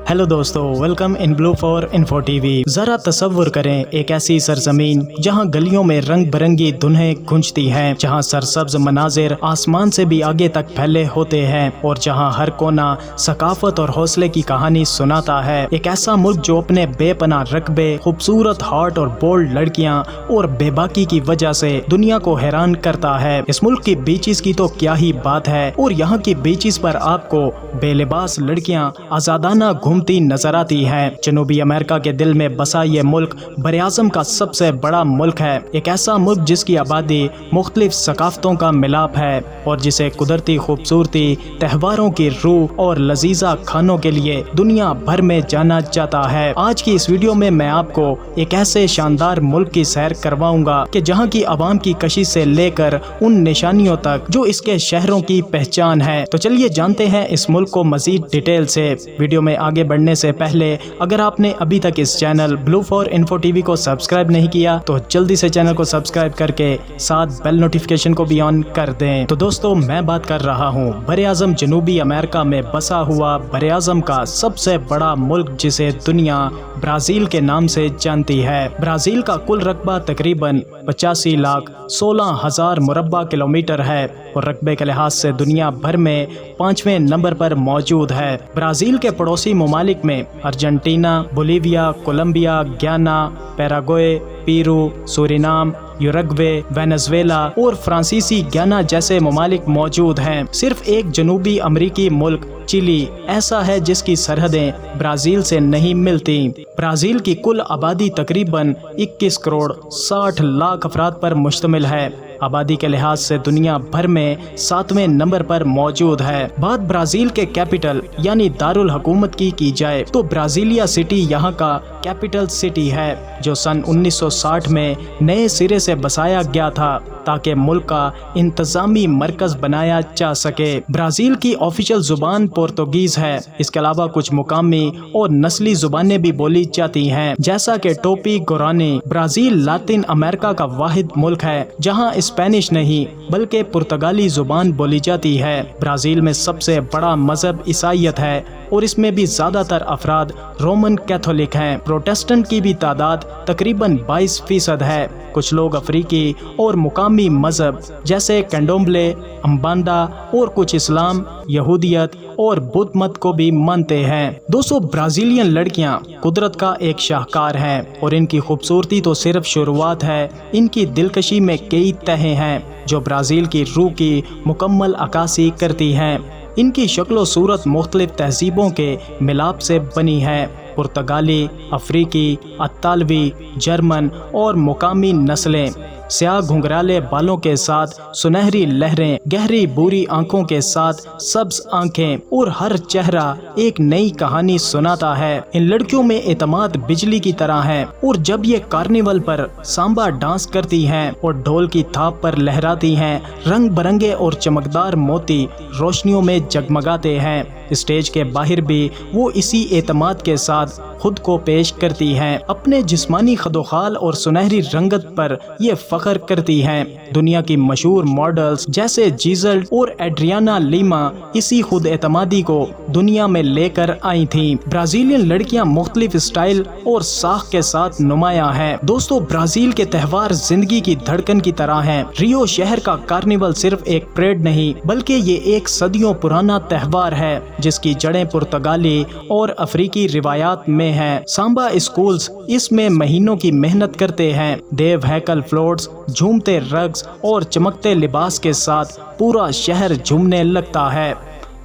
Hello दोस्तों, welcome in blue for info TV. जरा तसव्वुर करें एक ऐसी सरजमीन जहां गलियों में रंग बिरंगी धुनें गूंजती हैं, जहां सरसब्ज मनाजिर आसमान से भी आगे तक फैले होते हैं और जहां हर कोना सकाफत और हौसले की कहानी सुनाता है। एक ऐसा मुल्क जो अपने बेपनाह रकबे, खूबसूरत हॉट और बोल्ड लड़कियां और बेबाकी की वजह से दुनिया को हैरान करता है। इस मुल्क की बीचेस की तो क्या ही बात है, और यहाँ की बीचेस पर आपको बेलिबास लड़कियां आजादाना घूमती नजर आती हैं। जनूबी अमेरिका के दिल में बसा ये मुल्क बरआज़म का सबसे बड़ा मुल्क है। एक ऐसा मुल्क जिसकी आबादी मुख्तलिफ सकाफतों का मिलाप है और जिसे कुदरती खूबसूरती, त्योहारों की रूह और लजीजा खानों के लिए दुनिया भर में जाना जाता है। आज की इस वीडियो में मैं आपको एक ऐसे शानदार मुल्क की सैर करवाऊंगा कि जहाँ की आवाम की कशिश से लेकर उन निशानियों तक जो इसके शहरों की पहचान है। तो चलिए जानते हैं इस मुल्क को मजीद डिटेल से। वीडियो में आगे बढ़ने से पहले अगर आपने अभी तक इस channel blue for info TV को सब्सक्राइब नहीं किया तो जल्दी से चैनल को सब्सक्राइब करके साथ बेल नोटिफिकेशन को भी ऑन कर दें। तो दोस्तों, मैं बात कर रहा हूँ बरआज़म जनूबी अमेरिका में बसा हुआ बरआज़म का सबसे बड़ा मुल्क जिसे दुनिया ब्राजील के नाम से जानती है। ब्राजील का कुल रकबा तकरीबन 85,16,000 मुरब्बा किलोमीटर है और रकबे के लिहाज से दुनिया भर में 5वें नंबर पर मौजूद है। ब्राजील के पड़ोसी ममालिक में Argentina, Bolivia, Colombia, Guyana, Paraguay, Peru, Suriname, Uruguay, Venezuela और फ्रांसीसी गयाना जैसे ममालिक मौजूद हैं। सिर्फ एक जनूबी अमरीकी मुल्क चिली ऐसा है जिसकी सरहदें ब्राजील से नहीं मिलती। ब्राजील की कुल आबादी तकरीबन 21 करोड़ 60 लाख अफराद पर मुश्तमिल है। आबादी के लिहाज से दुनिया भर में 7वें नंबर पर मौजूद है। बात ब्राजील के कैपिटल यानी दारुल हुकूमत की जाए तो ब्राजीलिया सिटी यहाँ का कैपिटल सिटी है, जो सन 1960 में नए सिरे से बसाया गया था ताकि मुल्क का इंतजामी मरकज बनाया जा सके। ब्राजील की ऑफिशियल जुबान पोर्तुगीज है। इसके अलावा कुछ मुकामी और नस्ली जुबानें भी बोली जाती हैं, जैसा कि टोपी गुरानी। ब्राजील लातिन अमेरिका का वाहिद मुल्क है जहां स्पेनिश नहीं बल्कि पुर्तगाली जुबान बोली जाती है। ब्राजील में सबसे बड़ा मजहब ईसाईयत है और इसमें भी ज्यादातर अफराद रोमन कैथोलिक हैं। प्रोटेस्टेंट की भी तादाद तकरीबन 22% है। कुछ लोग अफ्रीकी और मुकामी मजहब जैसे कैंडोम्बले, अम्बांडा और कुछ इस्लाम, यहूदियत और बुद्ध मत को भी मानते हैं। दोस्तों, ब्राजीलियन लड़कियां कुदरत का एक शाहकार हैं और इनकी खूबसूरती तो सिर्फ शुरुआत है। इनकी दिलकशी में कई तहें हैं जो ब्राजील की रूह की मुकम्मल अक्कासी करती हैं। इनकी शक्ल सूरत मुख्तलिफ तहजीबों के मिलाप से बनी है। पुर्तगाली, अफ्रीकी, अतालवी, जर्मन और मुकामी नस्लें। स्याह घुंघराले बालों के साथ सुनहरी लहरें, गहरी भूरी आंखों के साथ सब्ज आंखें और हर चेहरा एक नई कहानी सुनाता है। इन लड़कियों में एतमाद बिजली की तरह है और जब ये कार्निवल पर सांबा डांस करती हैं और ढोल की थाप पर लहराती हैं, रंग बिरंगे और चमकदार मोती रोशनियों में जगमगाते हैं। स्टेज के बाहर भी वो इसी एतमाद के साथ खुद को पेश करती हैं। अपने जिस्मानी खदोखाल और सुनहरी रंगत पर ये फख्र करती हैं। दुनिया की मशहूर मॉडल्स जैसे जीजल और एड्रियाना लीमा इसी खुद एतमादी को दुनिया में लेकर आई थीं। ब्राजीलियन लड़कियां मुख्तलिफ स्टाइल और साख के साथ नुमाया हैं। दोस्तों, ब्राजील के त्यौहार जिंदगी की धड़कन की तरह हैं। रियो शहर का कार्निवल सिर्फ एक परेड नहीं बल्कि ये एक सदियों पुराना त्यौहार है जिसकी जड़ें पुर्तगाली और अफ्रीकी रिवायात में है। सांबा स्कूल्स इसमें महीनों की मेहनत करते हैं। देव हैकल फ्लोट्स, झूमते रग्स और चमकते लिबास के साथ पूरा शहर झूमने लगता है।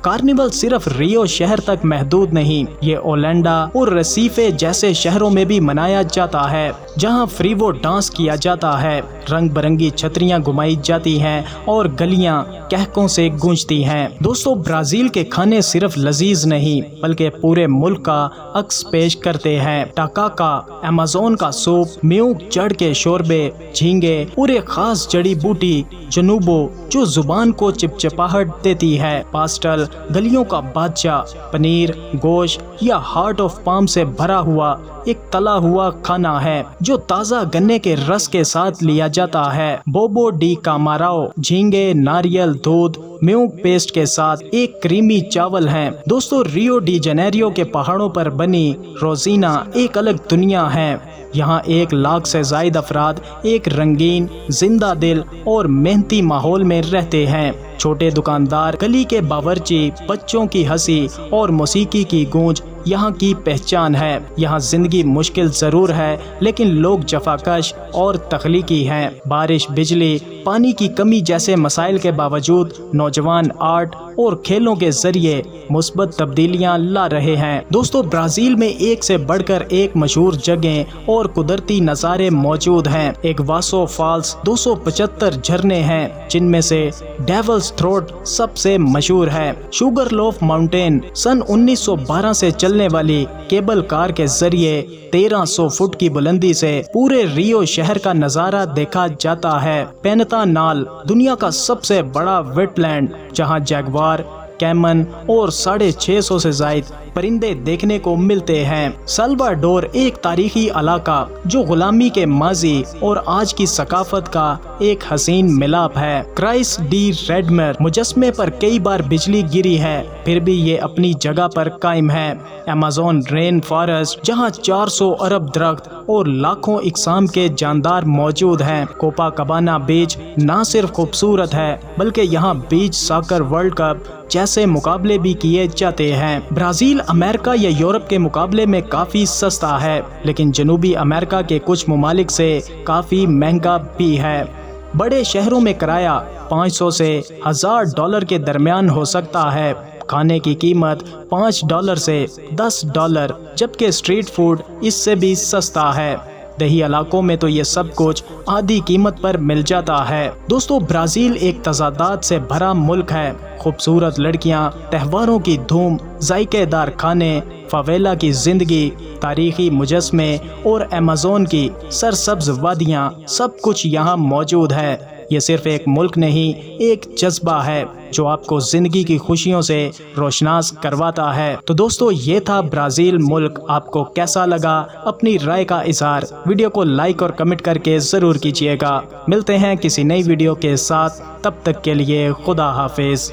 कार्निवल सिर्फ रियो शहर तक महदूद नहीं, ये ओलैंडा और रसीफे जैसे शहरों में भी मनाया जाता है जहां फ्रीवो डांस किया जाता है। रंग बिरंगी छतरियां घुमाई जाती हैं और गलियां कहकों से गूंजती हैं। दोस्तों, ब्राजील के खाने सिर्फ लजीज नहीं बल्कि पूरे मुल्क का अक्स पेश करते हैं। टाकाका, अमेज़न का सूप, म्यूक जड़ के शोरबे, झींगे और एक खास जड़ी बूटी जनूबो जो जुबान को चिपचिपाहट देती है। पास्टल गलियों का बादशाह, पनीर, गोश्त या हार्ट ऑफ पाम से भरा हुआ एक तला हुआ खाना है जो ताज़ा गन्ने के रस के साथ लिया जाता है। बोबो डी कामाराओ झींगे, नारियल दूध, म्यूक पेस्ट के साथ एक क्रीमी चावल है। दोस्तों, रियो डी जनेरियो के पहाड़ों पर बनी रोजीना एक अलग दुनिया है। यहाँ 1 लाख से ज़ायद अफराद एक रंगीन, जिंदा दिल और मेहनती माहौल में रहते हैं। छोटे दुकानदार, गली के बावर्ची, बच्चों की हंसी और मौसीकी की गूंज यहाँ की पहचान है। यहाँ जिंदगी मुश्किल जरूर है, लेकिन लोग जफाकश और तख्लीकी हैं। बारिश, बिजली, पानी की कमी जैसे मसाइल के बावजूद नौजवान आर्ट और खेलों के जरिए मुस्बत तब्दीलियां ला रहे हैं। दोस्तों, ब्राज़ील में एक से बढ़कर एक मशहूर जगह और कुदरती नज़ारे मौजूद हैं। इग्वासो फॉल्स, 275 झरने हैं जिनमें से डेविल्स थ्रोट सबसे मशहूर है। शुगर लोफ माउंटेन सन 1912 से चलने वाली केबल कार के जरिए 1300 फुट की बुलंदी से पूरे रियो शहर का नजारा देखा जाता है। पेनता नाल दुनिया का सबसे बड़ा वेटलैंड जहां जैगवार, कैमन और 650 से जायद परिंदे देखने को मिलते हैं। साल्वाडोर एक तारीखी इलाका जो गुलामी के माजी और आज की सकाफत का एक हसीन मिलाप है। क्राइस्ट डी रेडमर मुजस्मे पर कई बार बिजली गिरी है, फिर भी ये अपनी जगह पर कायम है। अमेज़न रेन फॉरेस्ट जहाँ 400 अरब दरख्त और लाखों इकसाम के जानदार मौजूद हैं। कोपाकाबाना बीच न सिर्फ खूबसूरत है, बल्कि यहाँ बीच सॉकर वर्ल्ड कप जैसे मुकाबले भी किए जाते हैं। ब्राज़ील अमेरिका या यूरोप के मुकाबले में काफ़ी सस्ता है, लेकिन जनूबी अमेरिका के कुछ ममालिक से काफ़ी महंगा भी है। बड़े शहरों में किराया 500 से $1000 के दरमियान हो सकता है। खाने की कीमत $5 से $10, जबकि स्ट्रीट फूड इससे भी सस्ता है। दही इलाकों में तो ये सब कुछ आधी कीमत पर मिल जाता है। दोस्तों, ब्राज़ील एक तजादात से भरा मुल्क है। खूबसूरत लड़कियां, त्योहारों की धूम, जायकेदार खाने, फावेला की जिंदगी, तारीखी मुजस्मे और अमेज़न की सरसब्ज वादियां, सब कुछ यहाँ मौजूद है। ये सिर्फ एक मुल्क नहीं, एक जज्बा है जो आपको जिंदगी की खुशियों से रोशनास करवाता है। तो दोस्तों, ये था ब्राज़ील मुल्क। आपको कैसा लगा? अपनी राय का इज़हार वीडियो को लाइक और कमेंट करके ज़रूर कीजिएगा। मिलते हैं किसी नई वीडियो के साथ, तब तक के लिए खुदा हाफिज।